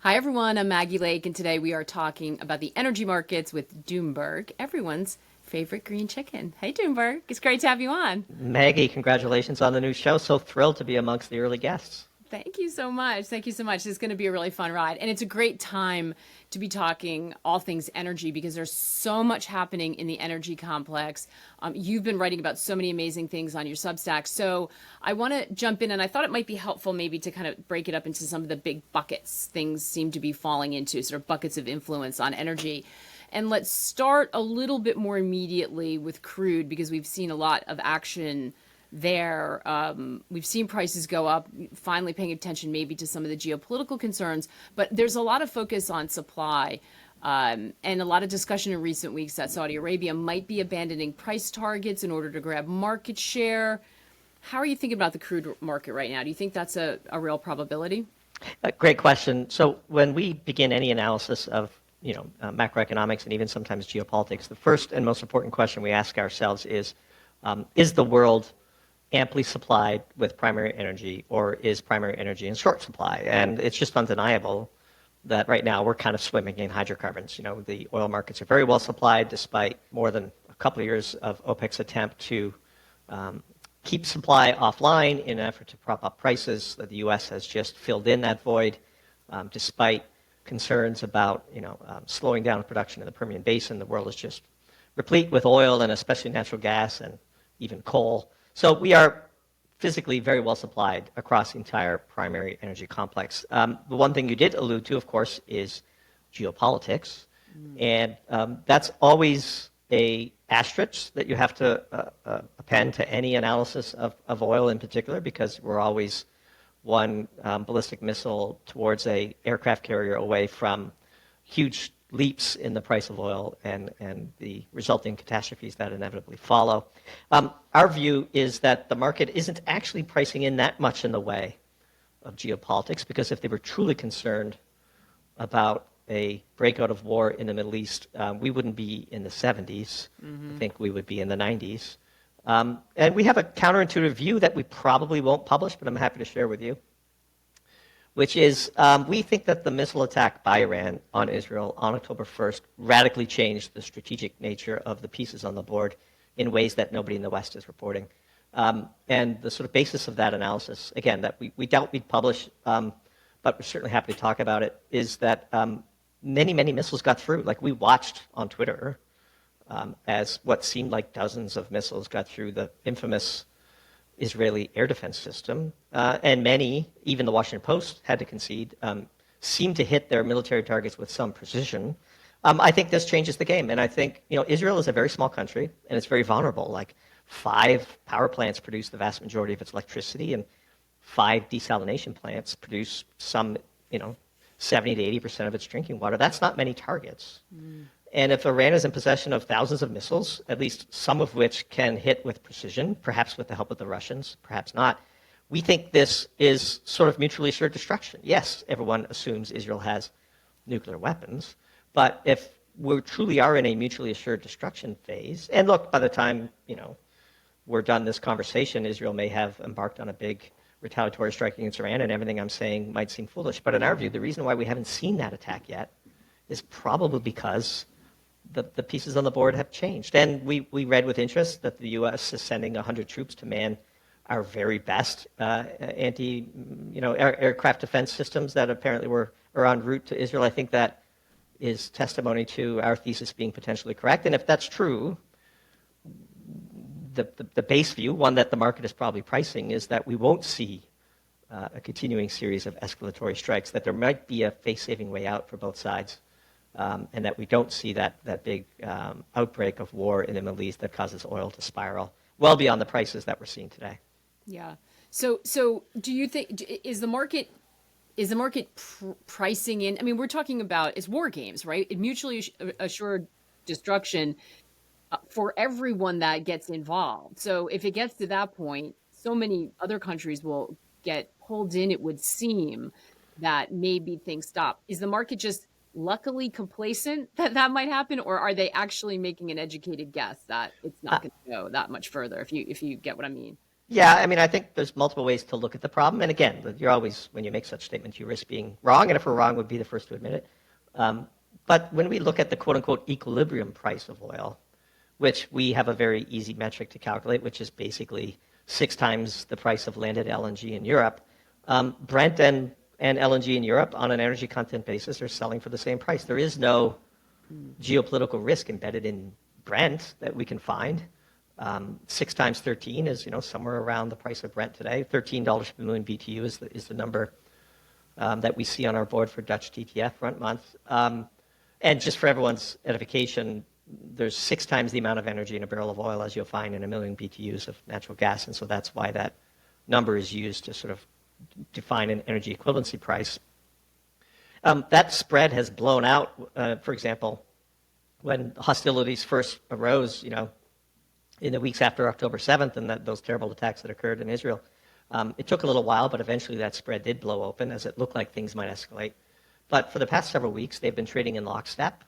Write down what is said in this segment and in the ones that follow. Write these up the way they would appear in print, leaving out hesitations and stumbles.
Hi, everyone. I'm Maggie Lake, and today we are talking about the energy markets with Doomberg, everyone's favorite green chicken. Hey, Doomberg. It's great to have you on. Maggie, congratulations on the new show. So thrilled to be amongst the early guests. Thank you so much. Thank you so much. This is going to be a really fun ride. And it's a great time to be talking all things energy because there's so much happening in the energy complex. You've been writing about so many amazing things on your Substack. So I want to jump in, and I thought it might be helpful maybe to kind of break it up into some of the big buckets things seem to be falling into, sort of buckets of influence on energy. And let's start a little bit more immediately with crude because we've seen a lot of action there. We've seen prices go up, finally paying attention maybe to some of the geopolitical concerns, but there's a lot of focus on supply. And a lot of discussion in recent weeks that Saudi Arabia might be abandoning price targets in order to grab market share. How are you thinking about the crude market right now? Do you think that's a real probability? Great question. So when we begin any analysis of macroeconomics and even sometimes geopolitics, the first and most important question we ask ourselves is the world amply supplied with primary energy, or is primary energy in short supply? And it's just undeniable that right now we're kind of swimming in hydrocarbons. The oil markets are very well supplied despite more than a couple of years of OPEC's attempt to keep supply offline in an effort to prop up prices. The U.S. has just filled in that void despite concerns about slowing down production in the Permian Basin. The world is just replete with oil and especially natural gas and even coal. So we are physically very well supplied across the entire primary energy complex. The one thing you did allude to, of course, is geopolitics. And that's always a asterisk that you have to append to any analysis of oil in particular, because we're always one ballistic missile towards a aircraft carrier away from huge leaps in the price of oil and the resulting catastrophes that inevitably follow. Our view is that the market isn't actually pricing in that much in the way of geopolitics, because if they were truly concerned about a breakout of war in the Middle East, we wouldn't be in the 70s. I think we would be in the 90s. And we have a counterintuitive view that we probably won't publish, but I'm happy to share with you, which is we think that the missile attack by Iran on Israel on October 1st radically changed the strategic nature of the pieces on the board in ways that nobody in the West is reporting. And the sort of basis of that analysis, again, that we doubt we'd publish, but we're certainly happy to talk about it, is that many, many missiles got through. Like, we watched on Twitter as what seemed like dozens of missiles got through the infamous Israeli air defense system, and many, even the Washington Post had to concede, seem to hit their military targets with some precision. I think this changes the game, and I think Israel is a very small country, and it's very vulnerable. Like, 5 power plants produce the vast majority of its electricity, and 5 desalination plants produce some 70 to 80% of its drinking water. That's not many targets. And if Iran is in possession of thousands of missiles, at least some of which can hit with precision, perhaps with the help of the Russians, perhaps not, we think this is sort of mutually assured destruction. Yes, everyone assumes Israel has nuclear weapons, but if we truly are in a mutually assured destruction phase, and look, by the time we're done this conversation, Israel may have embarked on a big retaliatory strike against Iran, and everything I'm saying might seem foolish. But in our view, the reason why we haven't seen that attack yet is probably because the pieces on the board have changed. And we read with interest that the U.S. is sending 100 troops to man our very best aircraft defense systems that apparently are en route to Israel. I think that is testimony to our thesis being potentially correct. And if that's true, the base view, one that the market is probably pricing, is that we won't see a continuing series of escalatory strikes, that there might be a face-saving way out for both sides. And that we don't see that big outbreak of war in the Middle East that causes oil to spiral well beyond the prices that we're seeing today. Yeah. So do you think is the market pricing in? I mean, we're talking about it's war games, right? It mutually assured destruction for everyone that gets involved. So if it gets to that point, so many other countries will get pulled in. It would seem that maybe things stop. Is the market just luckily complacent that might happen, or are they actually making an educated guess that it's not going to go that much further, if you get what I mean? Yeah, I mean, I think there's multiple ways to look at the problem. And again, you're always, when you make such statements, you risk being wrong. And if we're wrong, we'd be the first to admit it. Um, but when we look at the quote unquote equilibrium price of oil, which we have a very easy metric to calculate, which is basically 6 times the price of landed LNG in Europe, Brent and LNG in Europe on an energy content basis are selling for the same price. There is no geopolitical risk embedded in Brent that we can find. 6 times 13 is, somewhere around the price of Brent today. $13 per million BTU is the number that we see on our board for Dutch TTF front month. And just for everyone's edification, there's 6 times the amount of energy in a barrel of oil as you'll find in a million BTUs of natural gas. And so that's why that number is used to sort of define an energy equivalency price. That spread has blown out, for example, when hostilities first arose, in the weeks after October 7th and those terrible attacks that occurred in Israel. It took a little while, but eventually that spread did blow open as it looked like things might escalate. But for the past several weeks, they've been trading in lockstep.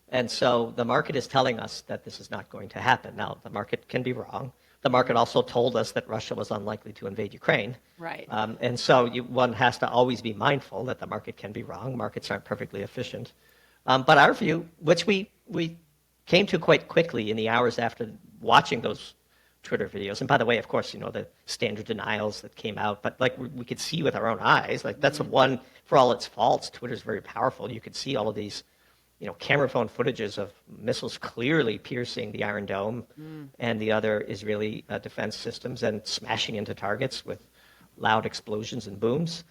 And so the market is telling us that this is not going to happen. Now, the market can be wrong. The market also told us that Russia was unlikely to invade Ukraine. Right. And so one has to always be mindful that the market can be wrong. Markets aren't perfectly efficient. But our view, which we came to quite quickly in the hours after watching those Twitter videos. And by the way, of course, the standard denials that came out, but like we could see with our own eyes, like that's one, for all its faults, Twitter's very powerful. You could see all of these, camera phone footages of missiles clearly piercing the Iron Dome and the other Israeli defense systems and smashing into targets with loud explosions and booms.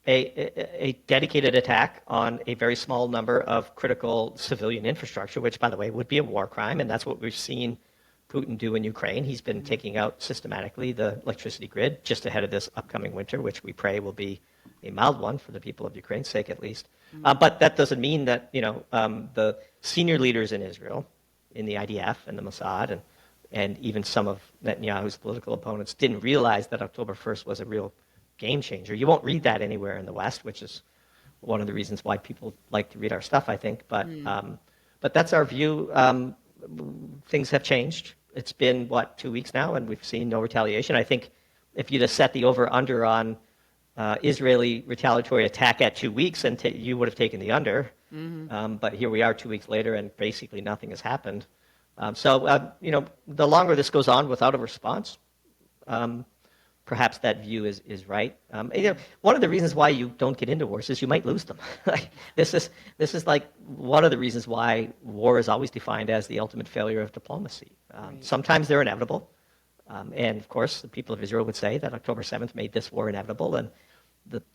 A dedicated attack on a very small number of critical civilian infrastructure, which, by the way, would be a war crime, and that's what we've seen Putin do in Ukraine. He's been taking out systematically the electricity grid just ahead of this upcoming winter, which we pray will be a mild one for the people of Ukraine's sake, at least. But that doesn't mean that the senior leaders in Israel, in the IDF and the Mossad, and even some of Netanyahu's political opponents didn't realize that October 1st was a real game changer. You won't read that anywhere in the West, which is one of the reasons why people like to read our stuff, I think. But that's our view. Things have changed. It's been, 2 weeks now, and we've seen no retaliation. I think if you'd have set the over-under on Israeli retaliatory attack at 2 weeks, and you would have taken the under. But here we are 2 weeks later, and basically nothing has happened. So the longer this goes on without a response, perhaps that view is right. One of the reasons why you don't get into wars is you might lose them. This is like one of the reasons why war is always defined as the ultimate failure of diplomacy. Right. Sometimes they're inevitable. And of course, the people of Israel would say that October 7th made this war inevitable, and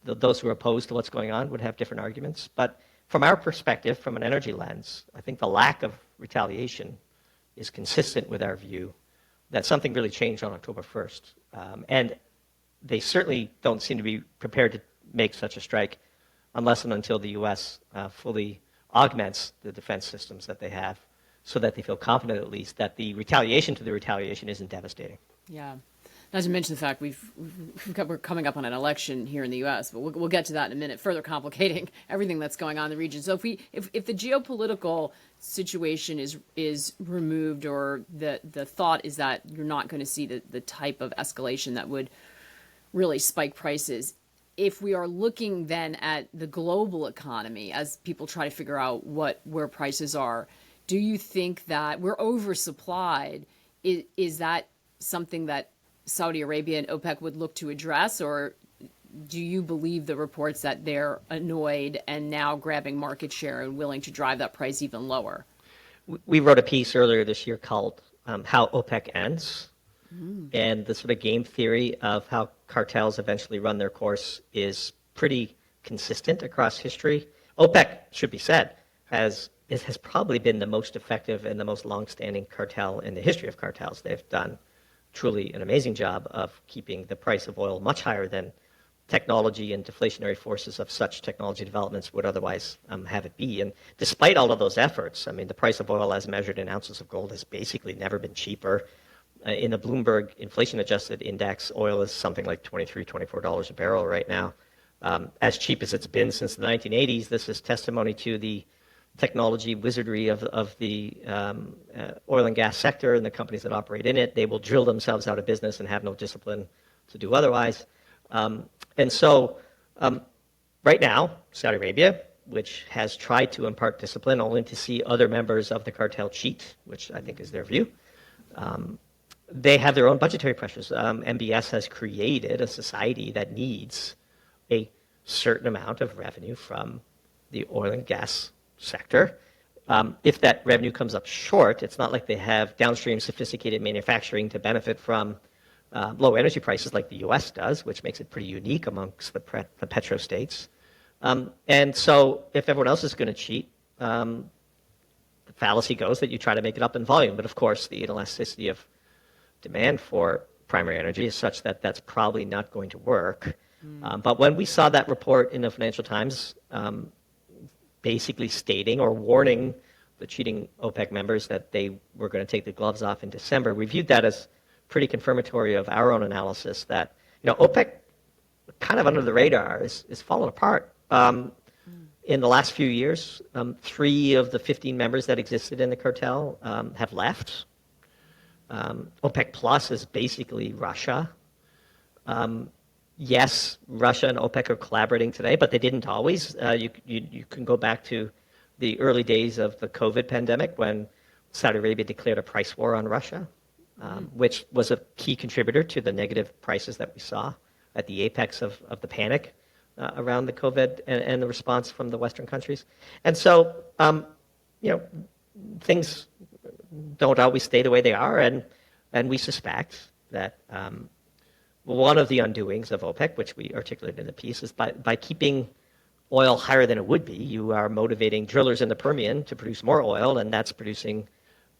those who are opposed to what's going on would have different arguments. But from our perspective, from an energy lens, I think the lack of retaliation is consistent with our view that something really changed on October 1st. And they certainly don't seem to be prepared to make such a strike unless and until the U.S. Fully augments the defense systems that they have so that they feel confident, at least, that the retaliation to the retaliation isn't devastating. Yeah. Not to mention the fact we're coming up on an election here in the U.S., but we'll get to that in a minute, further complicating everything that's going on in the region. So if the geopolitical situation is removed, or the thought is that you're not going to see the type of escalation that would really spike prices, if we are looking then at the global economy as people try to figure out where prices are, do you think that we're oversupplied? Is that something that Saudi Arabia and OPEC would look to address, or do you believe the reports that they're annoyed and now grabbing market share and willing to drive that price even lower? We wrote a piece earlier this year called How OPEC Ends. And the sort of game theory of how cartels eventually run their course is pretty consistent across history. OPEC, should be said, has probably been the most effective and the most long-standing cartel in the history of cartels. They've done truly an amazing job of keeping the price of oil much higher than technology and deflationary forces of such technology developments would otherwise have it be. And despite all of those efforts, I mean, the price of oil as measured in ounces of gold has basically never been cheaper. In the Bloomberg inflation-adjusted index, oil is something like $23, $24 a barrel right now. As cheap as it's been since the 1980s, this is testimony to the technology wizardry of the oil and gas sector and the companies that operate in it. They will drill themselves out of business and have no discipline to do otherwise. And so right now, Saudi Arabia, which has tried to impart discipline only to see other members of the cartel cheat, which I think is their view, they have their own budgetary pressures. MBS has created a society that needs a certain amount of revenue from the oil and gas sector. If that revenue comes up short, it's not like they have downstream sophisticated manufacturing to benefit from low energy prices like the U.S. does, which makes it pretty unique amongst the petrostates. And so if everyone else is going to cheat, the fallacy goes that you try to make it up in volume. But of course, the inelasticity of demand for primary energy is such that that's probably not going to work. But when we saw that report in the Financial Times basically stating or warning the cheating OPEC members that they were going to take the gloves off in December, we viewed that as pretty confirmatory of our own analysis that, OPEC kind of under the radar is falling apart. In the last few years, 3 of the 15 members that existed in the cartel have left. OPEC Plus is basically Russia. Yes, Russia and OPEC are collaborating today, but they didn't always. You can go back to the early days of the COVID pandemic when Saudi Arabia declared a price war on Russia, which was a key contributor to the negative prices that we saw at the apex of the panic around the COVID and the response from the Western countries. And so, things don't always stay the way they are, and we suspect that one of the undoings of OPEC, which we articulated in the piece, is by keeping oil higher than it would be, you are motivating drillers in the Permian to produce more oil, and that's producing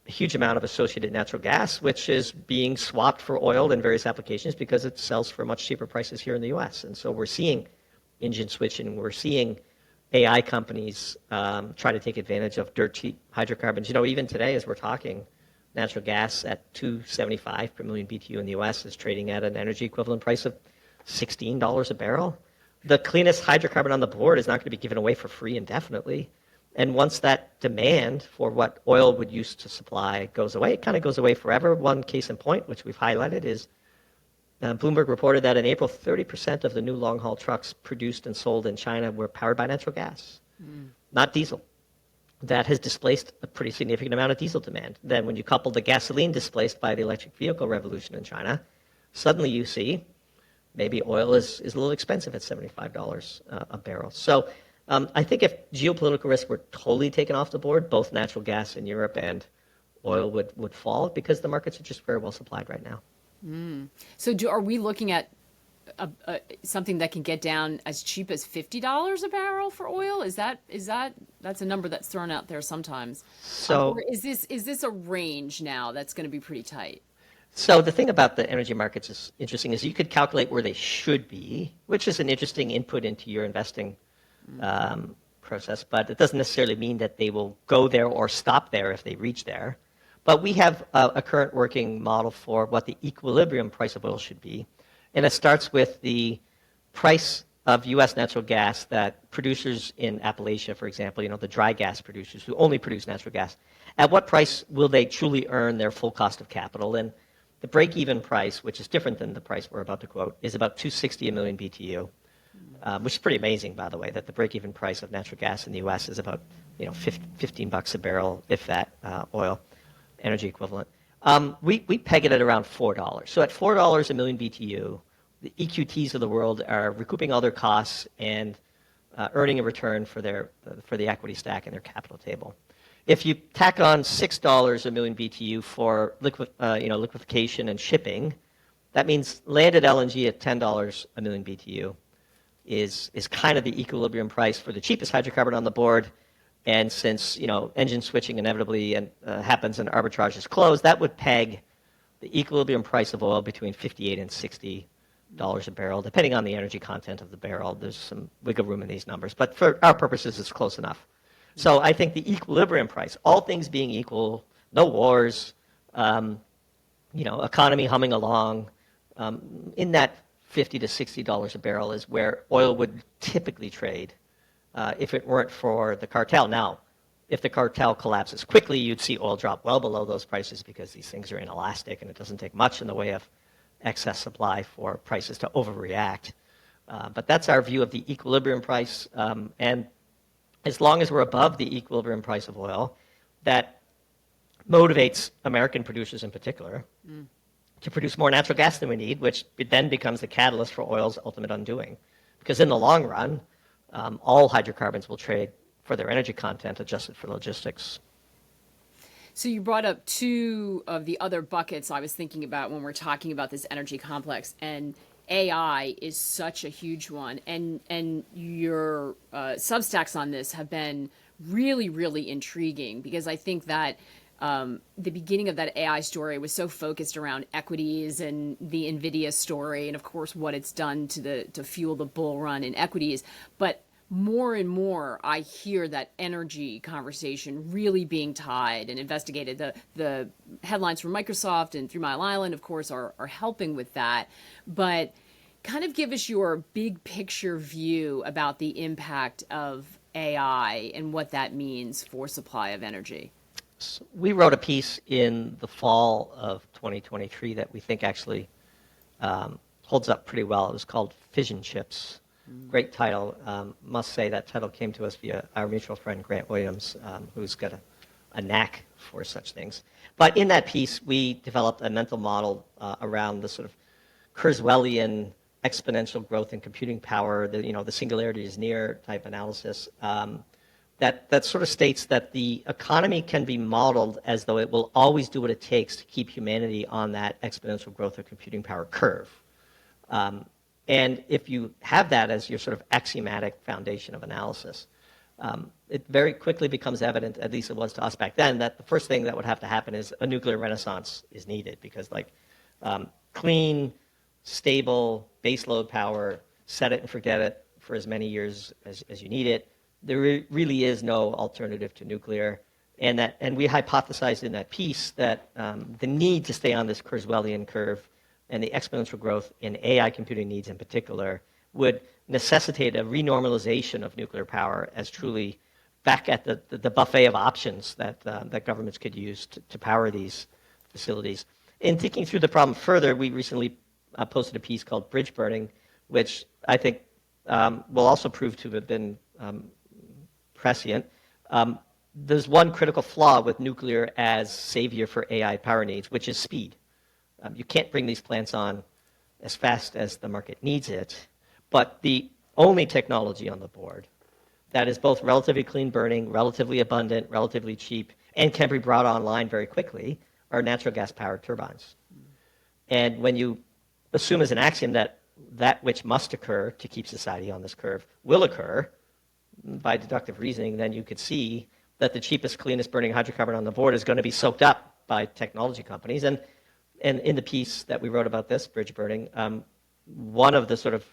a huge amount of associated natural gas, which is being swapped for oil in various applications because it sells for much cheaper prices here in the U.S. And so we're seeing engine switching, we're seeing AI companies try to take advantage of dirt cheap hydrocarbons. Even today as we're talking, natural gas at $2.75 per million BTU in the U.S. is trading at an energy equivalent price of $16 a barrel. The cleanest hydrocarbon on the board is not going to be given away for free indefinitely. And once that demand for what oil would use to supply goes away, it kind of goes away forever. One case in point, which we've highlighted, is Bloomberg reported that in April, 30% of the new long-haul trucks produced and sold in China were powered by natural gas, not diesel. That has displaced a pretty significant amount of diesel demand. Then when you couple the gasoline displaced by the electric vehicle revolution in China, suddenly you see maybe oil is a little expensive at $75 a barrel. So I think if geopolitical risks were totally taken off the board, both natural gas in Europe and oil would fall because the markets are just very well supplied right now. So are we looking at something that can get down as cheap as $50 a barrel for oil? That's a number that's thrown out there sometimes. So or is this a range now that's going to be pretty tight? So the thing about the energy markets is interesting is you could calculate where they should be, which is an interesting input into your investing process, but it doesn't necessarily mean that they will go there or stop there if they reach there. But we have a current working model for what the equilibrium price of oil should be. And it starts with the price of U.S. natural gas that producers in Appalachia, for example, the dry gas producers who only produce natural gas, at what price will they truly earn their full cost of capital? And the break-even price, which is different than the price we're about to quote, is about $2.60 a million BTU, which is pretty amazing, by the way, that the break-even price of natural gas in the U.S. is about $15 a barrel, if that, oil, energy equivalent. We peg it at around $4. So at $4 a million BTU, the EQTs of the world are recouping all their costs and earning a return for the equity stack in their capital table. If you tack on $6 a million BTU for liquefaction and shipping, that means landed LNG at $10 a million BTU is kind of the equilibrium price for the cheapest hydrocarbon on the board. And since engine switching inevitably happens and arbitrage is closed, that would peg the equilibrium price of oil between $58 and $60 a barrel, depending on the energy content of the barrel. There's some wiggle room in these numbers, but for our purposes, it's close enough. So I think the equilibrium price, all things being equal, no wars, economy humming along, in that $50 to $60 a barrel is where oil would typically trade if it weren't for the cartel. Now, if the cartel collapses quickly, you'd see oil drop well below those prices because these things are inelastic and it doesn't take much in the way of excess supply for prices to overreact. But that's our view of the equilibrium price. And as long as we're above the equilibrium price of oil, that motivates American producers in particular to produce more natural gas than we need, which then becomes the catalyst for oil's ultimate undoing. Because in the long run, all hydrocarbons will trade for their energy content adjusted for logistics. So you brought up two of the other buckets I was thinking about when we're talking about this energy complex, and AI is such a huge one. And your Substacks on this have been really, really intriguing, because I think that the beginning of that AI story was so focused around equities and the NVIDIA story, and of course what it's done to fuel the bull run in equities. But more and more, I hear that energy conversation really being tied and investigated. The headlines from Microsoft and Three Mile Island, of course, are helping with that. But kind of give us your big picture view about the impact of AI and what that means for supply of energy. So we wrote a piece in the fall of 2023 that we think actually holds up pretty well. It was called Fission Chips. Great title. Must say that title came to us via our mutual friend Grant Williams, who's got a knack for such things. But in that piece, we developed a mental model around the sort of Kurzweilian exponential growth in computing power, the singularity is near type analysis, that sort of states that the economy can be modeled as though it will always do what it takes to keep humanity on that exponential growth of computing power curve. And if you have that as your sort of axiomatic foundation of analysis, it very quickly becomes evident, at least it was to us back then, that the first thing that would have to happen is a nuclear renaissance is needed, because clean, stable baseload power, set it and forget it for as many years as you need it. There really is no alternative to nuclear. And we hypothesized in that piece that the need to stay on this Kurzweilian curve and the exponential growth in AI computing needs in particular would necessitate a renormalization of nuclear power as truly back at the buffet of options that governments could use to power these facilities. In thinking through the problem further, we recently posted a piece called Bridge Burning, which I think will also prove to have been prescient. There's one critical flaw with nuclear as savior for AI power needs, which is speed. You can't bring these plants on as fast as the market needs it, but the only technology on the board that is both relatively clean burning, relatively abundant, relatively cheap, and can be brought online very quickly are natural gas powered turbines. And when you assume as an axiom that that which must occur to keep society on this curve will occur by deductive reasoning, then you could see that the cheapest, cleanest burning hydrocarbon on the board is going to be soaked up by technology companies. And in the piece that we wrote about this, Bridge Burning, one of the sort of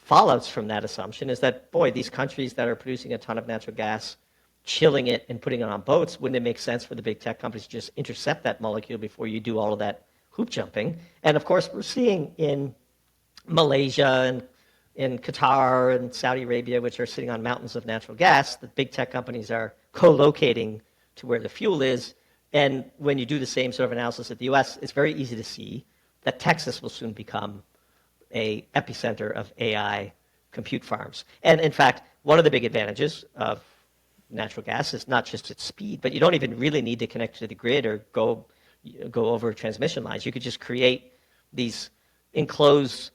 fallouts from that assumption is that, boy, these countries that are producing a ton of natural gas, chilling it and putting it on boats, wouldn't it make sense for the big tech companies to just intercept that molecule before you do all of that hoop jumping? And of course, we're seeing in Malaysia and in Qatar and Saudi Arabia, which are sitting on mountains of natural gas, the big tech companies are co-locating to where the fuel is. And when you do the same sort of analysis at the US, it's very easy to see that Texas will soon become an epicenter of AI compute farms. And in fact, one of the big advantages of natural gas is not just its speed, but you don't even really need to connect to the grid or go over transmission lines. You could just create these enclosed,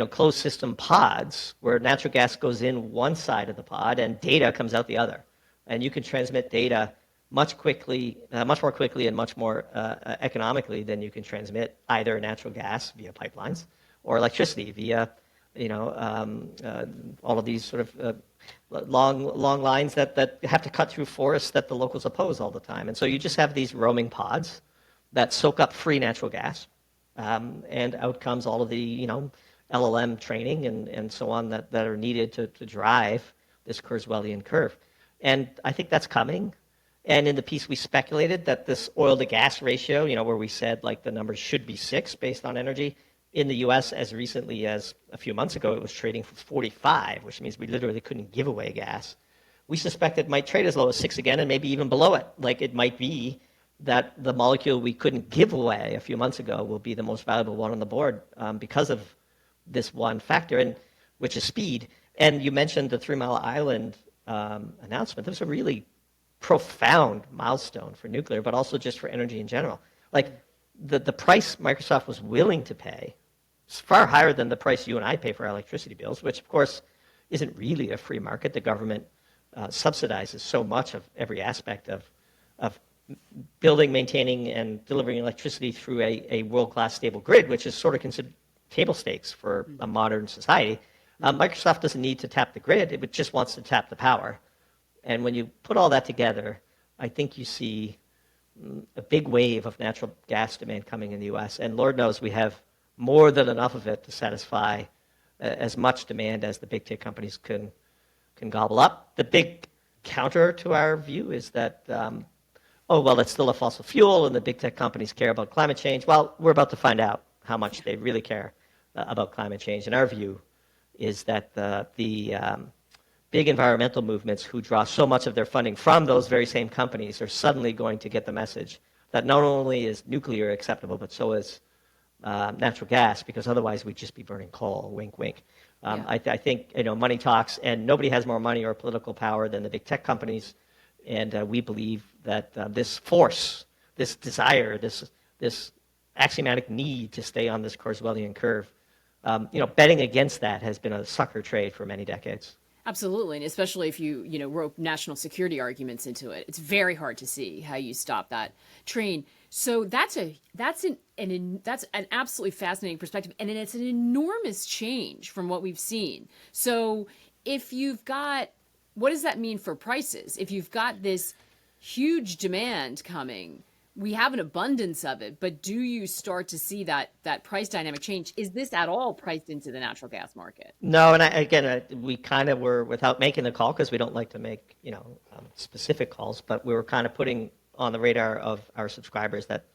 closed system pods where natural gas goes in one side of the pod and data comes out the other. And you can transmit data much more quickly and much more economically than you can transmit either natural gas via pipelines or electricity via, all of these sort of long lines that have to cut through forests that the locals oppose all the time. And so you just have these roaming pods that soak up free natural gas, and out comes all of the, LLM training and so on that are needed to drive this Kurzweilian curve. And I think that's coming. And in the piece, we speculated that this oil to gas ratio, where we said the numbers should be 6 based on energy, in the US as recently as a few months ago, it was trading for 45, which means we literally couldn't give away gas, we suspect it might trade as low as 6 again and maybe even below it. Like it might be that the molecule we couldn't give away a few months ago will be the most valuable one on the board because of this one factor, and which is speed. And you mentioned the 3 Mile Island announcement. That was a really profound milestone for nuclear, but also just for energy in general. Like the price Microsoft was willing to pay is far higher than the price you and I pay for our electricity bills, which of course isn't really a free market. The government subsidizes so much of every aspect of building, maintaining, and delivering electricity through a world-class stable grid, which is sort of considered table stakes for a modern society. Microsoft doesn't need to tap the grid. It just wants to tap the power. And when you put all that together, I think you see a big wave of natural gas demand coming in the U.S. And Lord knows we have more than enough of it to satisfy as much demand as the big tech companies can gobble up. The big counter to our view is that, it's still a fossil fuel and the big tech companies care about climate change. Well, we're about to find out how much they really care about climate change. And our view is that the big environmental movements who draw so much of their funding from those very same companies are suddenly going to get the message that not only is nuclear acceptable, but so is natural gas, because otherwise we'd just be burning coal. Wink, wink. I think money talks, and nobody has more money or political power than the big tech companies. And we believe that this force, this desire, this axiomatic need to stay on this Kurzweilian curve, betting against that has been a sucker trade for many decades. Absolutely, and especially if you rope national security arguments into it, it's very hard to see how you stop that train. So that's an absolutely fascinating perspective, and it's an enormous change from what we've seen. So if you've got, what does that mean for prices? If you've got this huge demand coming, we have an abundance of it, but do you start to see that price dynamic change? Is this at all priced into the natural gas market? No, and we kind of were, without making the call, because we don't like to make specific calls, but we were kind of putting on the radar of our subscribers that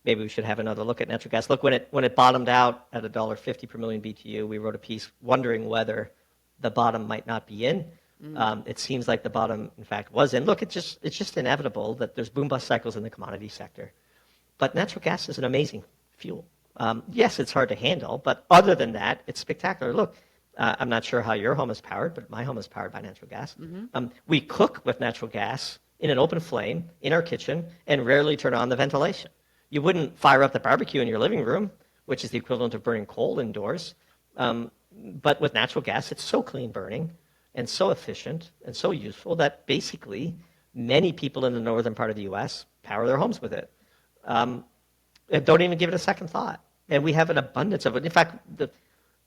maybe we should have another look at natural gas. Look, when it bottomed out at $1.50 per million BTU, we wrote a piece wondering whether the bottom might not be in. It seems like the bottom, in fact, was in. Look, it's just inevitable that there's boom-bust cycles in the commodity sector. But natural gas is an amazing fuel. Yes, it's hard to handle, but other than that, it's spectacular. Look, I'm not sure how your home is powered, but my home is powered by natural gas. We cook with natural gas in an open flame in our kitchen and rarely turn on the ventilation. You wouldn't fire up the barbecue in your living room, which is the equivalent of burning coal indoors. But with natural gas, it's so clean burning and so efficient and so useful that basically many people in the northern part of the U.S. power their homes with it. And don't even give it a second thought. And we have an abundance of it. In fact,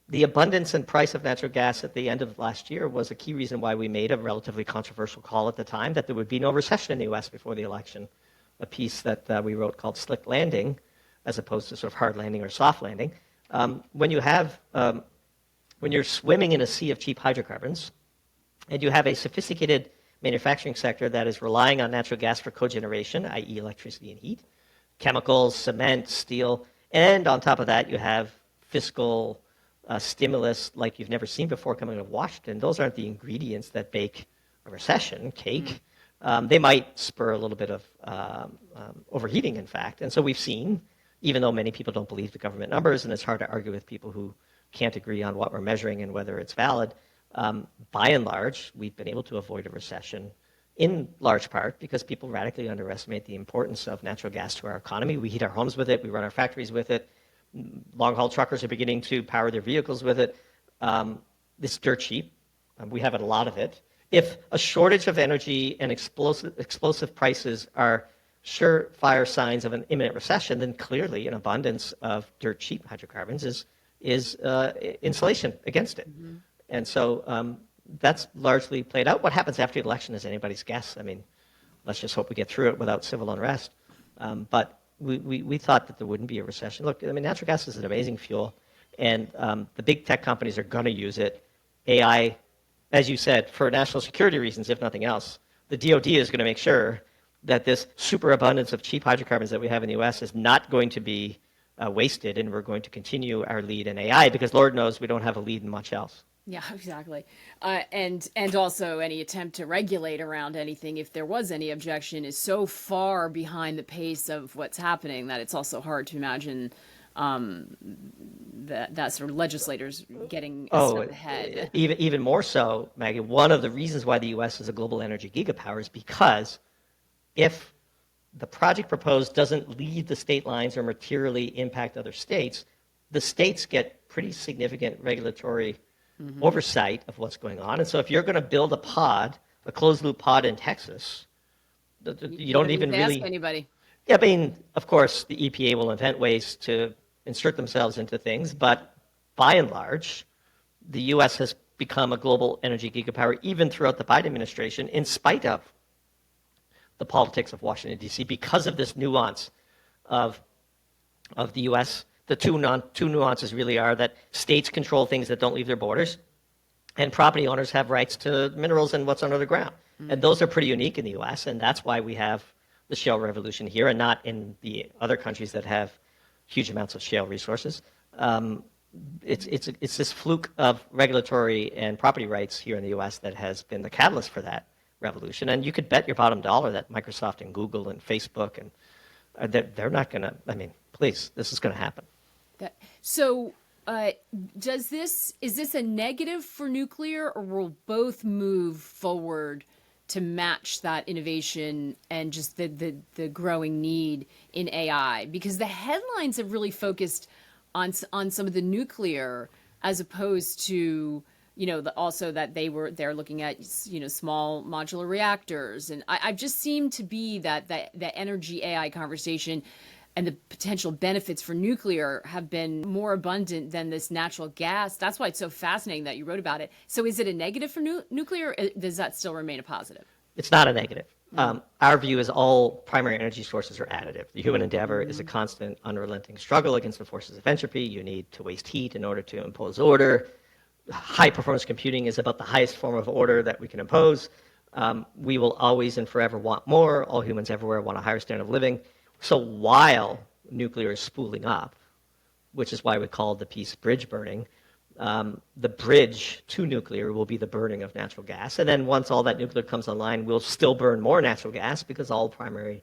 the abundance and price of natural gas at the end of last year was a key reason why we made a relatively controversial call at the time that there would be no recession in the U.S. before the election, a piece that we wrote called Slick Landing, as opposed to sort of hard landing or soft landing. When you're swimming in a sea of cheap hydrocarbons, and you have a sophisticated manufacturing sector that is relying on natural gas for cogeneration, i.e. electricity and heat, chemicals, cement, steel, and on top of that you have fiscal stimulus like you've never seen before coming out of Washington. Those aren't the ingredients that bake a recession cake. They might spur a little bit of overheating, in fact. And so we've seen, even though many people don't believe the government numbers, and it's hard to argue with people who can't agree on what we're measuring and whether it's valid, by and large, we've been able to avoid a recession in large part because people radically underestimate the importance of natural gas to our economy. We heat our homes with it. We run our factories with it. Long-haul truckers are beginning to power their vehicles with it. It's dirt cheap. We have a lot of it. If a shortage of energy and explosive prices are surefire signs of an imminent recession, then clearly an abundance of dirt cheap hydrocarbons is insulation against it. And so that's largely played out. What happens after the election is anybody's guess. I mean, let's just hope we get through it without civil unrest. But we thought that there wouldn't be a recession. Look, I mean, natural gas is an amazing fuel, and the big tech companies are going to use it. AI, as you said, for national security reasons, if nothing else. The DoD is going to make sure that this superabundance of cheap hydrocarbons that we have in the U.S. is not going to be wasted, and we're going to continue our lead in AI because Lord knows we don't have a lead in much else. Yeah, exactly. And also any attempt to regulate around anything, if there was any objection, is so far behind the pace of what's happening that it's also hard to imagine um, that sort of legislators getting a Oh, step ahead. even more so, Maggie. One of the reasons why the U.S. is a global energy gigapower is because if the project proposed doesn't leave the state lines or materially impact other states, the states get pretty significant regulatory oversight of what's going on. And so if you're going to build a pod, a closed loop pod in Texas, you You don't don't need even to ask really. anybody. Yeah, I mean, of course, the EPA will invent ways to insert themselves into things, but by and large, the U.S. has become a global energy gigapower even throughout the Biden administration, in spite of the politics of Washington, D.C., because of this nuance of, of the U.S. The two nuances really are that states control things that don't leave their borders, and property owners have rights to minerals and what's under the ground. And those are pretty unique in the U.S., and that's why we have the shale revolution here and not in the other countries that have huge amounts of shale resources. Um, it's this fluke of regulatory and property rights here in the U.S. that has been the catalyst for that revolution. And you could bet your bottom dollar that Microsoft and Google and Facebook and they're not going to. I mean, please, this is going to happen. So, is this a negative for nuclear, or will both move forward to match that innovation and just the growing need in AI? Because the headlines have really focused on some of the nuclear as opposed to also that they're looking at small modular reactors, and I've just seemed to be that energy AI conversation and the potential benefits for nuclear have been more abundant than this natural gas. That's why it's so fascinating that you wrote about it. So is it a negative for nuclear, or does that still remain a positive? It's not a negative. Our view is all primary energy sources are additive. The human endeavor is a constant, unrelenting struggle against the forces of entropy. You need to waste heat in order to impose order. High performance computing is about the highest form of order that we can impose. We will always and forever want more. All humans everywhere want a higher standard of living. So while nuclear is spooling up, which is why we call the piece bridge burning, the bridge to nuclear will be the burning of natural gas. And then once all that nuclear comes online, we'll still burn more natural gas because all primary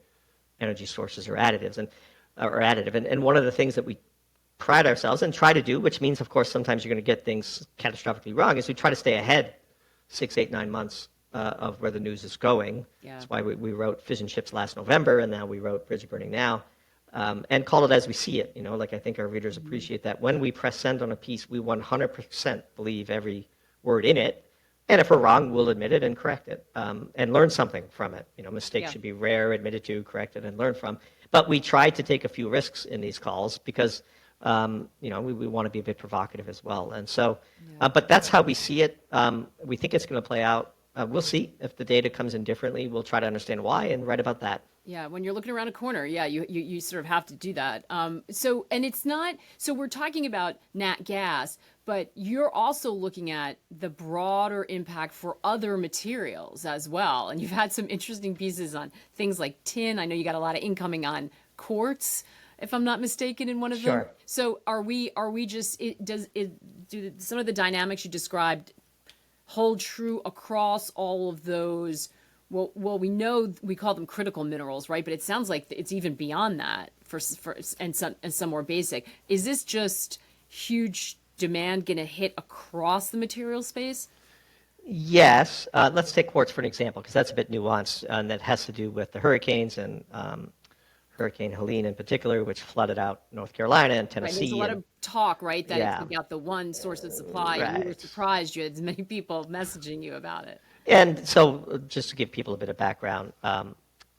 energy sources are additives are additive. And one of the things that we pride ourselves and try to do, which means, of course, sometimes you're going to get things catastrophically wrong, is we try to stay ahead 6, 8, 9 months of where the news is going. Yeah. That's why we wrote Fission Ships last November, and now we wrote Bridge Burning now, and call it as we see it. Like I think our readers appreciate that. When we press send on a piece, we 100% believe every word in it. And if we're wrong, we'll admit it and correct it, and learn something from it. Mistakes should be rare, admitted to, corrected, and learned from. But we try to take a few risks in these calls because we want to be a bit provocative as well. And so, but that's how we see it. We think it's going to play out. We'll see if the data comes in differently. We'll try to understand why and write about that. Yeah, when you're looking around a corner, you sort of have to do that. And it's not, so we're talking about nat gas, but you're also looking at the broader impact for other materials as well. And you've had some interesting pieces on things like tin. I know you got a lot of incoming on quartz, if I'm not mistaken, in one of them. Sure. So are we just, do some of the dynamics you described hold true across all of those? Well, we know we call them critical minerals, right? But it sounds like it's even beyond that and some more basic. Is this just huge demand going to hit across the material space? Yes. Let's take quartz for an example, because that's a bit nuanced, and that has to do with the hurricanes and Hurricane Helene in particular, which flooded out North Carolina and Tennessee. Right, there's a lot of talk, right, that Yeah. it's got the one source of supply, and you were Right. surprised you had as many people messaging you about it. And so, just to give people a bit of background,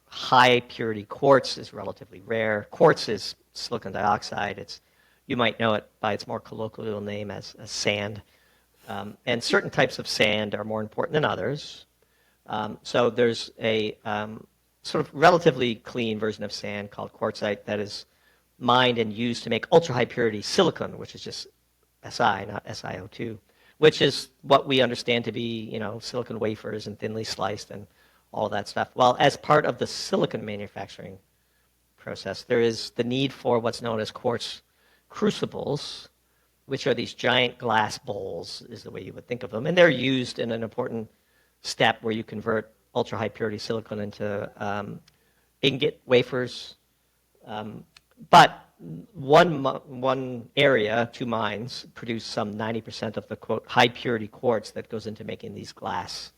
high purity quartz is relatively rare. Quartz is silicon dioxide. You might know it by its more colloquial name as sand. And certain types of sand are more important than others. So there's a sort of relatively clean version of sand called quartzite that is mined and used to make ultra high purity silicon, which is just Si, not SiO2, which is what we understand to be, silicon wafers and thinly sliced and all that stuff. Well, as part of the silicon manufacturing process, there is the need for what's known as quartz crucibles, which are these giant glass bowls, is the way you would think of them. And they're used in an important step where you convert ultra-high purity silicon into ingot wafers. But one area, 2 mines, produce some 90% of the, quote, high purity quartz that goes into making these glass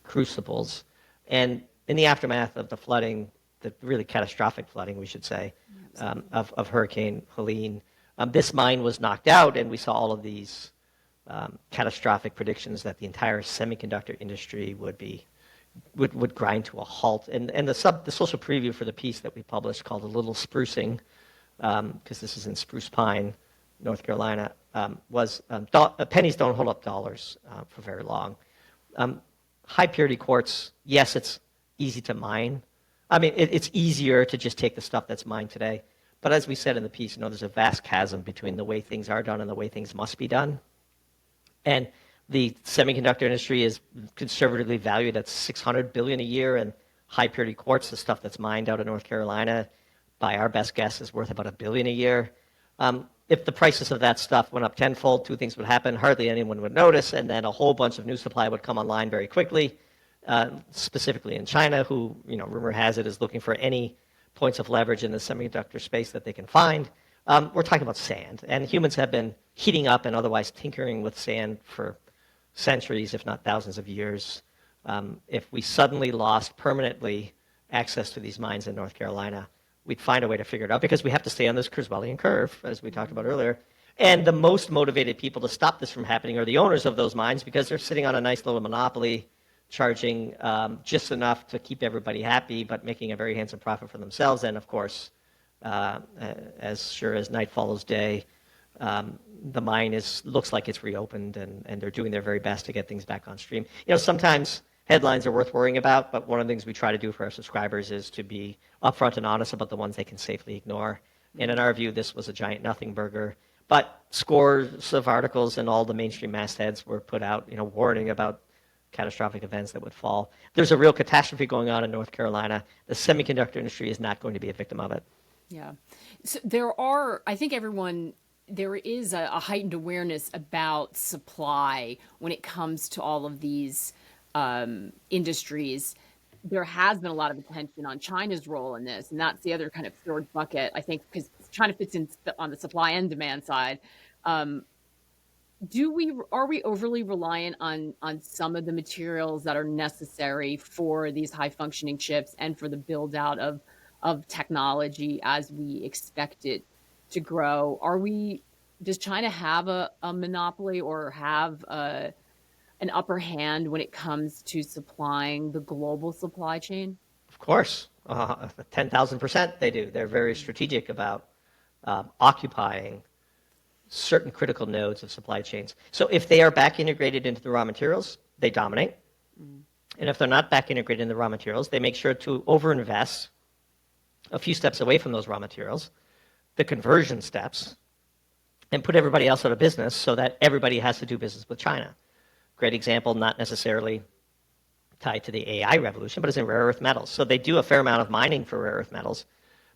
crucibles. And in the aftermath of the flooding, the really catastrophic flooding, we should say, of Hurricane Helene, this mine was knocked out, and we saw all of these catastrophic predictions that the entire semiconductor industry would grind to a halt. And the social preview for the piece that we published called A Little Sprucing, because this is in Spruce Pine, North Carolina, was pennies don't hold up dollars for very long. High purity quartz, yes, it's easy to mine. I mean, it's easier to just take the stuff that's mined today. But as we said in the piece, there's a vast chasm between the way things are done and the way things must be done. And the semiconductor industry is conservatively valued at $600 billion a year, and high purity quartz, the stuff that's mined out of North Carolina, by our best guess, is worth about $1 billion a year. If the prices of that stuff went up tenfold, 2 things would happen. Hardly anyone would notice, and then a whole bunch of new supply would come online very quickly, specifically in China, who, rumor has it, is looking for any points of leverage in the semiconductor space that they can find. We're talking about sand, and humans have been heating up and otherwise tinkering with sand for centuries, if not thousands of years. If we suddenly lost permanently access to these mines in North Carolina, we'd find a way to figure it out, because we have to stay on this Kurzweilian curve, as we talked about earlier. And the most motivated people to stop this from happening are the owners of those mines, because they're sitting on a nice little monopoly, charging just enough to keep everybody happy, but making a very handsome profit for themselves. And of course, as sure as night follows day, the mine looks like it's reopened, and they're doing their very best to get things back on stream. Sometimes headlines are worth worrying about, but one of the things we try to do for our subscribers is to be upfront and honest about the ones they can safely ignore. And in our view, this was a giant nothing burger. But scores of articles in all the mainstream mastheads were put out, warning about catastrophic events that would fall. There's a real catastrophe going on in North Carolina. The semiconductor industry is not going to be a victim of it. Yeah. So I think there is a heightened awareness about supply when it comes to all of these industries. There has been a lot of attention on China's role in this, and that's the other kind of third bucket, I think, because China fits in on the supply and demand side. Are we overly reliant on some of the materials that are necessary for these high functioning chips and for the build out of technology as we expect it to grow? Does China have a monopoly or have an upper hand when it comes to supplying the global supply chain? Of course, 10,000% they do. They're very strategic about occupying certain critical nodes of supply chains. So if they are back integrated into the raw materials, they dominate. And if they're not back integrated in the raw materials, they make sure to overinvest a few steps away from those raw materials, the conversion steps, and put everybody else out of business so that everybody has to do business with China. Great example, not necessarily tied to the AI revolution, but it's in rare earth metals. So they do a fair amount of mining for rare earth metals.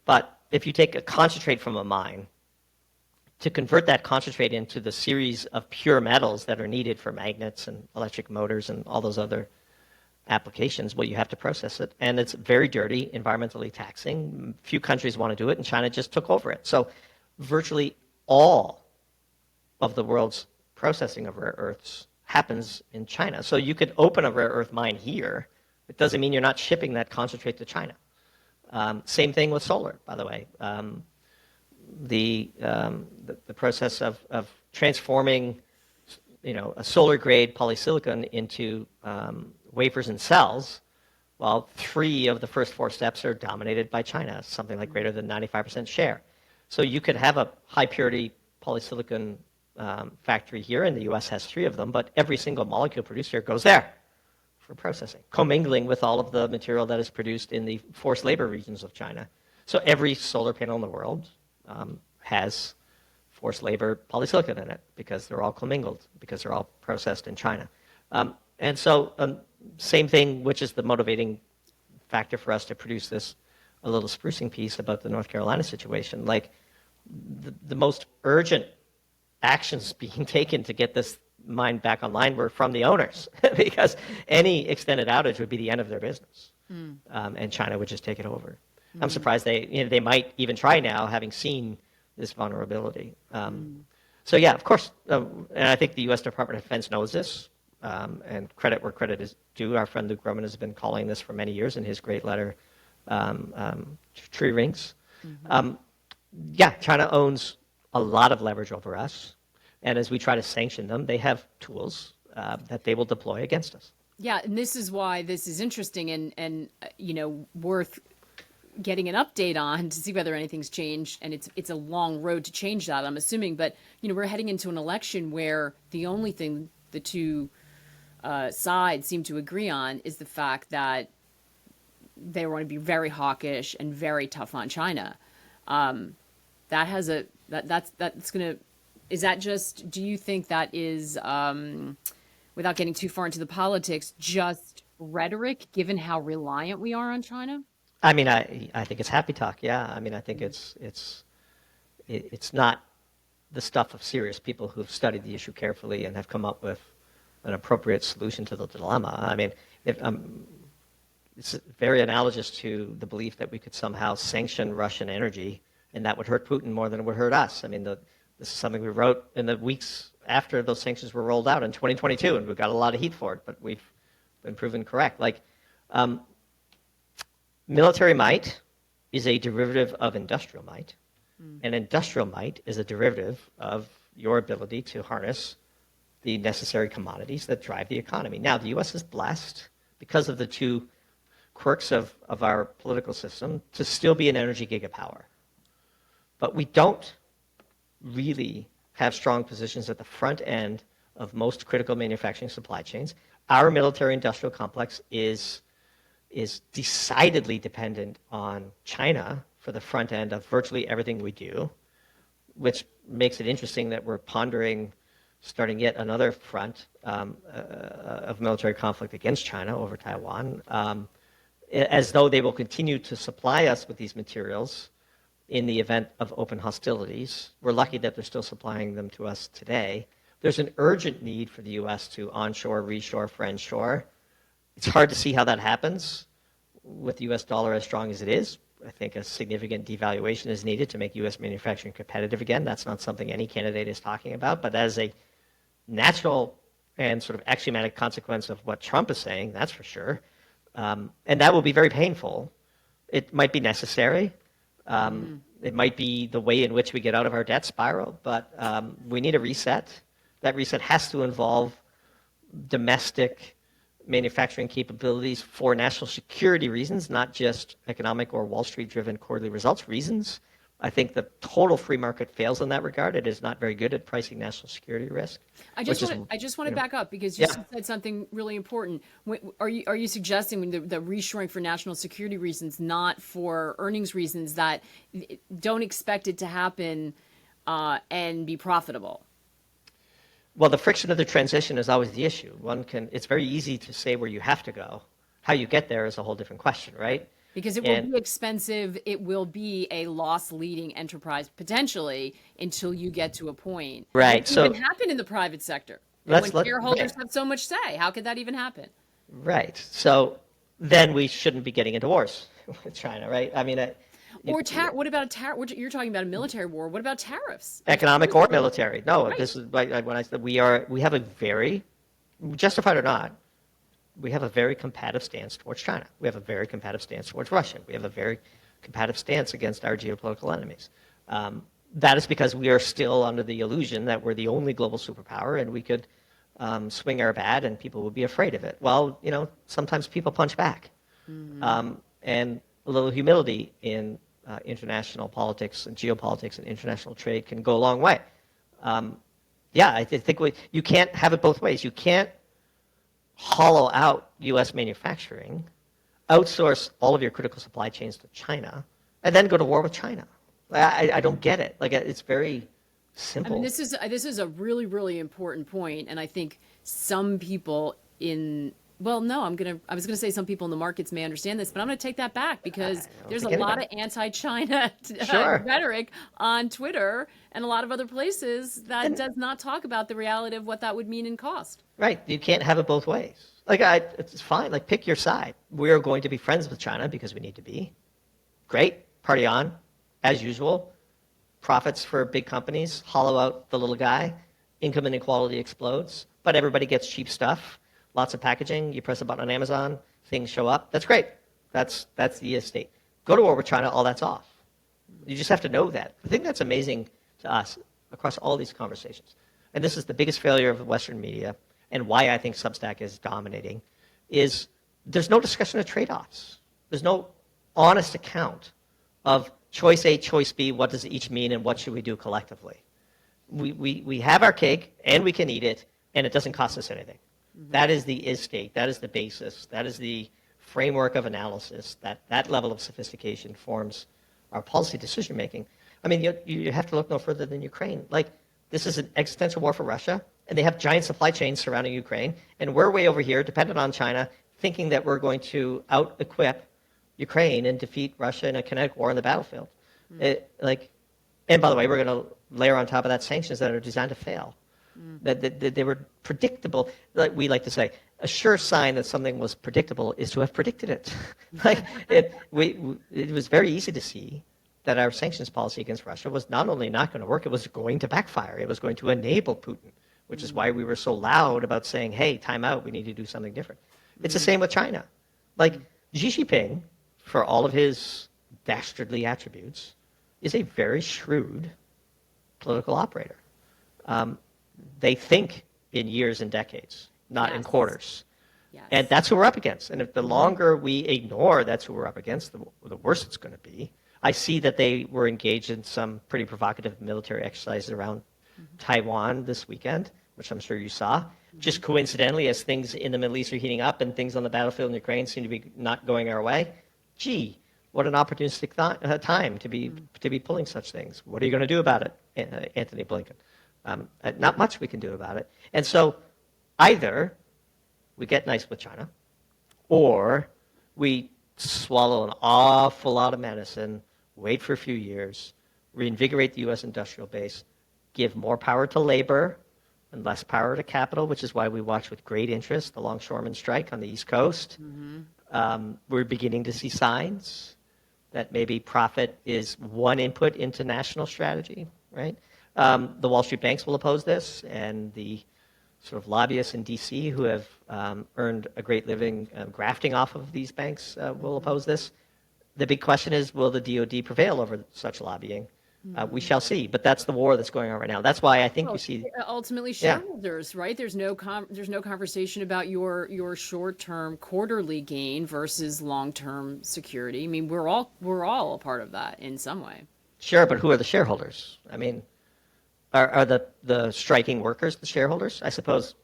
But if you take a concentrate from a mine, to convert that concentrate into the series of pure metals that are needed for magnets and electric motors and all those other applications, well, you have to process it. And it's very dirty, environmentally taxing. Few countries want to do it, and China just took over it. So virtually all of the world's processing of rare earths happens in China. So you could open a rare earth mine here. It doesn't mean you're not shipping that concentrate to China. Same thing with solar, by the way. The process of transforming, a solar grade polysilicon into wafers and cells, well, 3 of the first 4 steps are dominated by China, something like greater than 95% share. So you could have a high purity polysilicon factory here, and the U.S. has 3 of them, but every single molecule produced here goes there for processing, commingling with all of the material that is produced in the forced labor regions of China. So every solar panel in the world has forced labor polysilicon in it, because they're all commingled, because they're all processed in China. And so same thing, which is the motivating factor for us to produce this a little sprucing piece about the North Carolina situation. Like the most urgent actions being taken to get this mine back online were from the owners, because any extended outage would be the end of their business, and China would just take it over. I'm surprised they might even try now, having seen this vulnerability. So yeah, of course, and I think the U.S. Department of Defense knows this, and credit where credit is due. Our friend Luke Roman has been calling this for many years in his great letter, Tree Rings. Yeah, China owns a lot of leverage over us, and as we try to sanction them, they have tools that they will deploy against us. Yeah, and this is why this is interesting and worth getting an update on to see whether anything's changed. And it's a long road to change that, I'm assuming. But we're heading into an election where the only thing the two sides seem to agree on is the fact that they want to be very hawkish and very tough on China. That has that's gonna. Is that just? Do you think that is, without getting too far into the politics, just rhetoric, given how reliant we are on China? I mean, I think it's happy talk. Yeah, I mean, I think it's not the stuff of serious people who've studied the issue carefully and have come up with an appropriate solution to the dilemma. I mean, it's very analogous to the belief that we could somehow sanction Russian energy and that would hurt Putin more than it would hurt us. I mean, this is something we wrote in the weeks after those sanctions were rolled out in 2022, and we got a lot of heat for it, but we've been proven correct. Military might is a derivative of industrial might, and industrial might is a derivative of your ability to harness the necessary commodities that drive the economy. Now, the U.S. is blessed, because of the two quirks of our political system, to still be an energy gigapower. But we don't really have strong positions at the front end of most critical manufacturing supply chains. Our military-industrial complex is decidedly dependent on China for the front end of virtually everything we do, which makes it interesting that we're pondering starting yet another front of military conflict against China over Taiwan, as though they will continue to supply us with these materials in the event of open hostilities. We're lucky that they're still supplying them to us today. There's an urgent need for the U.S. to onshore, reshore, friendshore. It's hard to see how that happens with the U.S. dollar as strong as it is. I think a significant devaluation is needed to make U.S. manufacturing competitive again. That's not something any candidate is talking about, but as a natural and sort of axiomatic consequence of what Trump is saying, that's for sure. And that will be very painful. It might be necessary. It might be the way in which we get out of our debt spiral, but we need a reset. That reset has to involve domestic manufacturing capabilities for national security reasons, not just economic or Wall Street-driven quarterly results reasons. I think the total free market fails in that regard. It is not very good at pricing national security risk. I just want to back up because you said something really important. Are you suggesting the reshoring for national security reasons, not for earnings reasons, that don't expect it to happen and be profitable? Well, the friction of the transition is always the issue. It's very easy to say where you have to go. How you get there is a whole different question, right? Because it will be expensive. It will be a loss-leading enterprise potentially until you get to a point. Right. It can happen in the private sector. When shareholders have so much say, how could that even happen? Right. So then we shouldn't be getting into wars with China, right? I mean, what about a tariff? You're talking about a military war. What about tariffs? Economic or military? No, Right. This is when I said we have a very, justified or not, we have a very combative stance towards China. We have a very combative stance towards Russia. We have a very combative stance against our geopolitical enemies. That is because we are still under the illusion that we're the only global superpower and we could swing our bat and people would be afraid of it. Well, sometimes people punch back. And a little humility in international politics and geopolitics and international trade can go a long way. I think you can't have it both ways. You can't hollow out U.S. manufacturing, outsource all of your critical supply chains to China, and then go to war with China. I don't get it. It's very simple. I mean, this is a really, really important point, and I think some people in Well, no, I was gonna say some people in the markets may understand this, but I'm gonna take that back I because don't there's a think lot anybody. of anti-China Sure. rhetoric on Twitter and a lot of other places that And does not talk about the reality of what that would mean in cost. right, you can't have it both ways. Like, it's fine. Like, pick your side. We're going to be friends with China because we need to be. Great, party on, as usual. Profits for big companies hollow out the little guy. Income inequality explodes, but everybody gets cheap stuff. Lots of packaging. You press a button on Amazon, things show up. That's great. That's the estate. Go to war with China, all that's off. You just have to know that. The thing that's amazing to us across all these conversations, and this is the biggest failure of Western media, and why I think Substack is dominating, is there's no discussion of trade-offs. There's no honest account of choice A, choice B, what does each mean, and what should we do collectively. We have our cake, and we can eat it, and it doesn't cost us anything. Mm-hmm. That is the is-state. That is the basis. That is the framework of analysis. That level of sophistication forms our policy decision-making. I mean, you have to look no further than Ukraine. Like, this is an existential war for Russia, and they have giant supply chains surrounding Ukraine, and we're way over here, dependent on China, thinking that we're going to out-equip Ukraine and defeat Russia in a kinetic war on the battlefield. And by the way, we're going to layer on top of that sanctions that are designed to fail. That they were predictable. Like we like to say, a sure sign that something was predictable is to have predicted it. It was very easy to see that our sanctions policy against Russia was not only not going to work, it was going to backfire. It was going to enable Putin, which is why we were so loud about saying, hey, time out, we need to do something different. It's the same with China. Like, Xi Jinping, for all of his dastardly attributes, is a very shrewd political operator. They think in years and decades, not in quarters. Yes. And that's who we're up against. And if the longer we ignore that's who we're up against, the worse it's going to be. I see that they were engaged in some pretty provocative military exercises around Taiwan this weekend, which I'm sure you saw. Just coincidentally, as things in the Middle East are heating up and things on the battlefield in Ukraine seem to be not going our way, gee, what an opportunistic time to be pulling such things. What are you going to do about it, Anthony Blinken? Not much we can do about it. And so either we get nice with China, or we swallow an awful lot of medicine, wait for a few years, reinvigorate the U.S. industrial base, give more power to labor and less power to capital, which is why we watch with great interest the longshoremen strike on the East Coast. We're beginning to see signs that maybe profit is one input into national strategy, right? The Wall Street banks will oppose this, and the sort of lobbyists in D.C. who have earned a great living grafting off of these banks will oppose this. The big question is, will the DOD prevail over such lobbying? We shall see, but that's the war that's going on right now. That's why I think you see ultimately shareholders, right? There's no conversation about your short-term quarterly gain versus long-term security. I mean, we're all a part of that in some way. Sure, but who are the shareholders? I mean, are the striking workers the shareholders? I suppose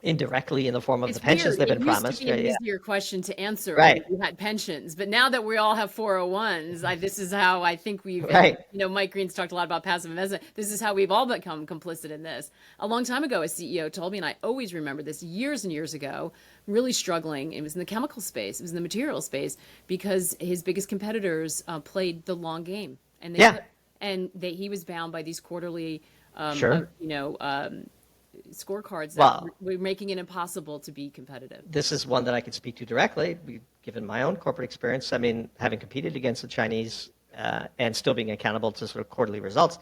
indirectly in the form of the pensions they've been promised. It used to be an easier question to answer right. when you had pensions, but now that we all have 401s, this is how I think we've, right. Mike Green's talked a lot about passive investment. This is how we've all become complicit in this. A long time ago, a CEO told me, and I always remember this years and years ago, really struggling. It was in the chemical space, it was in the material space, because his biggest competitors played the long game. And he was bound by these quarterly, scorecards that were making it impossible to be competitive. This is one that I can speak to directly, given my own corporate experience. I mean, having competed against the Chinese and still being accountable to sort of quarterly results,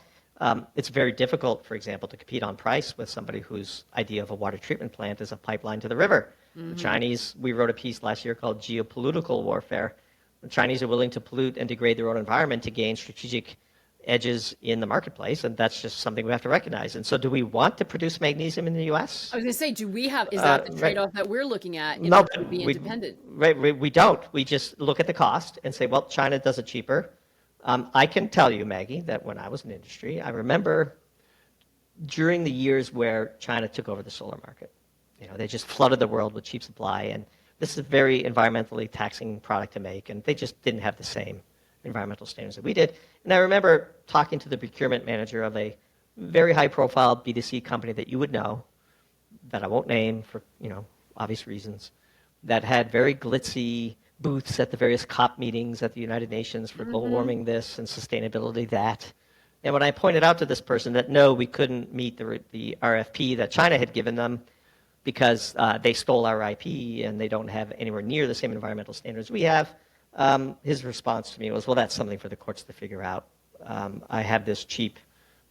it's very difficult, for example, to compete on price with somebody whose idea of a water treatment plant is a pipeline to the river. The Chinese, we wrote a piece last year called Geopolitical Warfare. The Chinese are willing to pollute and degrade their own environment to gain strategic edges in the marketplace, and that's just something we have to recognize. And so do we want to produce magnesium in the U.S.? I was going to say, is that the trade-off that we're looking at in order to be independent? We don't. We just look at the cost and say, well, China does it cheaper. I can tell you, Maggie, that when I was in industry, I remember during the years where China took over the solar market, they just flooded the world with cheap supply, and this is a very environmentally taxing product to make, and they just didn't have the same environmental standards that we did. And I remember talking to the procurement manager of a very high-profile B2C company that you would know, that I won't name for obvious reasons. that had very glitzy booths at the various COP meetings at the United Nations for global warming this and sustainability that. And when I pointed out to this person that no, we couldn't meet the RFP that China had given them because they stole our IP and they don't have anywhere near the same environmental standards we have, his response to me was, well, that's something for the courts to figure out. I have this cheap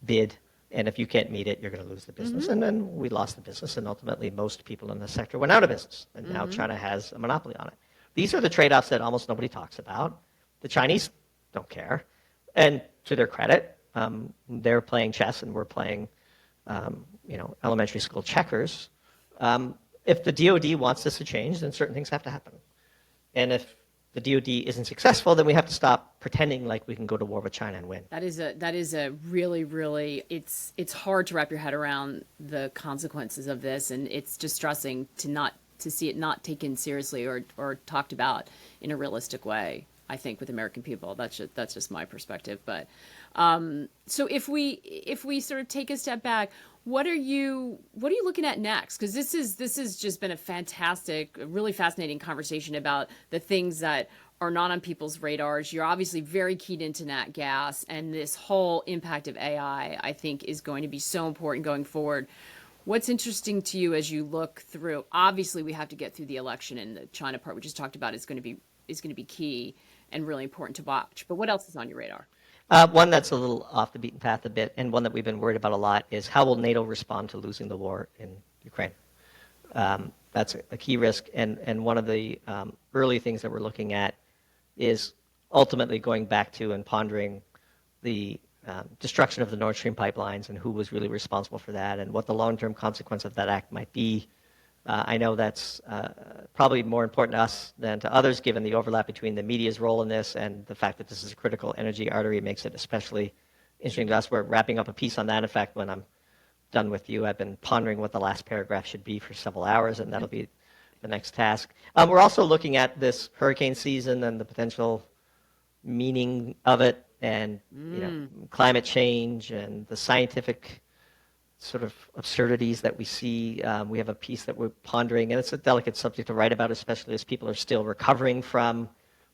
bid, and if you can't meet it, you're going to lose the business. And then we lost the business, and ultimately most people in the sector went out of business, and now China has a monopoly on it. These are the trade-offs that almost nobody talks about. The Chinese don't care, and to their credit, they're playing chess and we're playing, elementary school checkers. If the DoD wants this to change, then certain things have to happen. And if the DoD isn't successful, then we have to stop pretending like we can go to war with China and win. That is a really, really, it's hard to wrap your head around the consequences of this, and it's distressing to see it not taken seriously or talked about in a realistic way, I think, with American people. That's just my perspective. But so if we sort of take a step back, what are you looking at next? Because this has just been a fantastic, really fascinating conversation about the things that are not on people's radars. You're obviously very keyed into nat gas, and this whole impact of AI, I think, is going to be so important going forward. What's interesting to you as you look through? Obviously, we have to get through the election, and the China part we just talked about is going to be key and really important to watch. But what else is on your radar? One that's a little off the beaten path a bit, and one that we've been worried about a lot, is how will NATO respond to losing the war in Ukraine? That's a key risk, and one of the early things that we're looking at is ultimately going back to and pondering the destruction of the Nord Stream pipelines and who was really responsible for that and what the long-term consequence of that act might be. I know that's probably more important to us than to others, given the overlap between the media's role in this and the fact that this is a critical energy artery makes it especially interesting to us. We're wrapping up a piece on that. In fact, when I'm done with you, I've been pondering what the last paragraph should be for several hours, and that'll be the next task. We're also looking at this hurricane season and the potential meaning of it and climate change and the scientific sort of absurdities that we see. We have a piece that we're pondering, and it's a delicate subject to write about, especially as people are still recovering from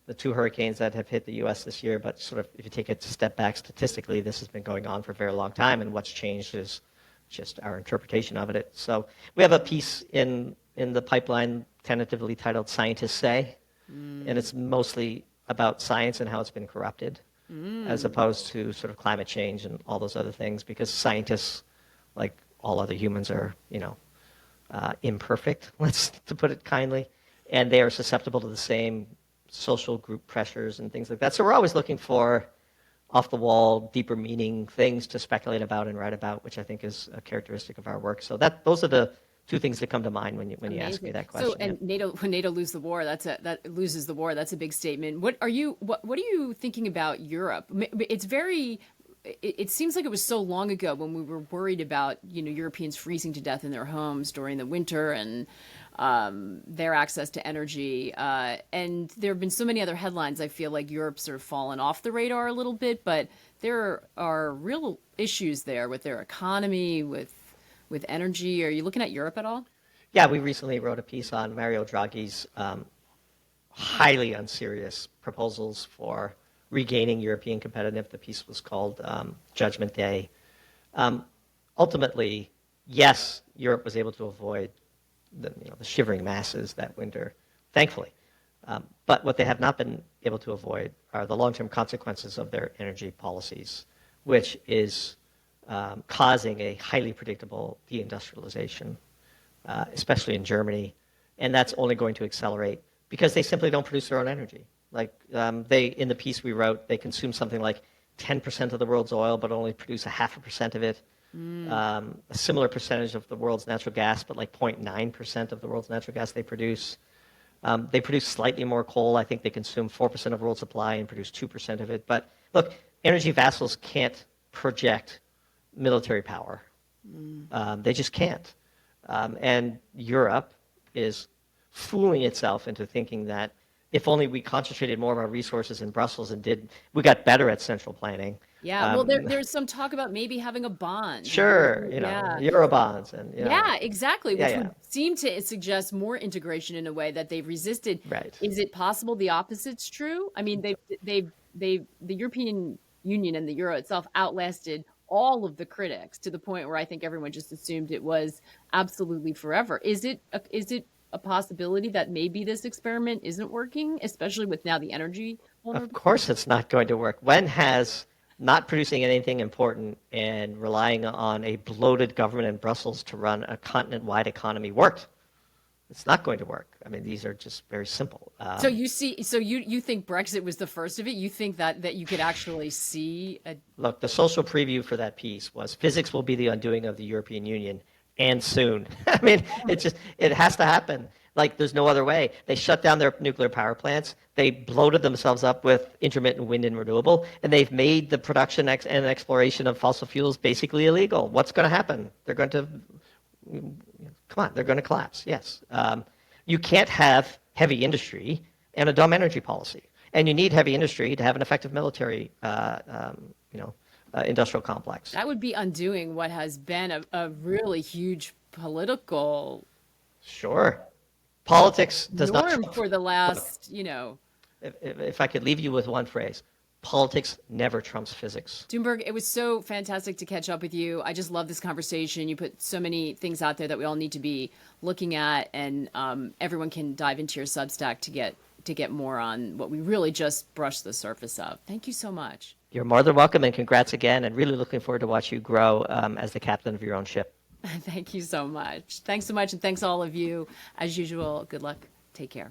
the 2 hurricanes that have hit the U.S. this year. But sort of, if you take a step back statistically, this has been going on for a very long time, and what's changed is just our interpretation of it. So we have a piece in the pipeline tentatively titled Scientists Say, and it's mostly about science and how it's been corrupted, as opposed to sort of climate change and all those other things, because scientists, like all other humans, are, imperfect, to put it kindly, and they are susceptible to the same social group pressures and things like that. So we're always looking for off-the-wall, deeper meaning things to speculate about and write about, which I think is a characteristic of our work. So those are the 2 things that come to mind when you ask me that question. So, and when NATO loses the war, that's a big statement. What are you thinking about Europe? It's very. It seems like it was so long ago when we were worried about Europeans freezing to death in their homes during the winter and their access to energy. And there have been so many other headlines. I feel like Europe's sort of fallen off the radar a little bit, but there are real issues there with their economy, with energy. Are you looking at Europe at all? Yeah, we recently wrote a piece on Mario Draghi's highly unserious proposals for regaining European competitiveness. The piece was called Judgment Day. Ultimately, yes, Europe was able to avoid the shivering masses that winter, thankfully. But what they have not been able to avoid are the long-term consequences of their energy policies, which is causing a highly predictable deindustrialization, especially in Germany. And that's only going to accelerate because they simply don't produce their own energy. Like in the piece we wrote, they consume something like 10% of the world's oil, but only produce 0.5% of it. A similar percentage of the world's natural gas, but like 0.9% of the world's natural gas they produce. They produce slightly more coal. I think they consume 4% of world supply and produce 2% of it. But look, energy vassals can't project military power. They just can't. And Europe is fooling itself into thinking that if only we concentrated more of our resources in Brussels and we got better at central planning. Yeah, well, there's some talk about maybe having a bond. Sure, Yeah. Eurobonds and, Yeah, exactly, yeah, which yeah, would seem to suggest more integration in a way that they've resisted. right. Is it possible the opposite's true? I mean, the European Union and the euro itself outlasted all of the critics to the point where I think everyone just assumed it was absolutely forever. Is it a possibility that maybe this experiment isn't working, especially with now the energy Of vulnerability? course it's not going to work. When has not producing anything important and relying on a bloated government in Brussels to run a continent-wide economy worked? It's not going to work. I mean, these are just very simple. So you think Brexit was the first of it? You think that you could actually see a Look, the social preview for that piece was physics will be the undoing of the European Union, and soon. I mean, it has to happen. Like, there's no other way. They shut down their nuclear power plants. They bloated themselves up with intermittent wind and renewable, and they've made the production and exploration of fossil fuels basically illegal. What's going to happen? They're going to, come on, they're going to collapse, yes. You can't have heavy industry and a dumb energy policy. And you need heavy industry to have an effective military, industrial complex. that would be undoing what has been a really huge political Sure. Politics does not norm trump. for the Look, last, if I could leave you with one phrase, politics never trumps physics. Doomberg, it was so fantastic to catch up with you. I just love this conversation. You put so many things out there that we all need to be looking at, and everyone can dive into your Substack to get more on what we really just brushed the surface of. Thank you so much. You're more than welcome, and congrats again, and really looking forward to watch you grow as the captain of your own ship. Thank you so much. Thanks so much, and thanks all of you. As usual, good luck. Take care.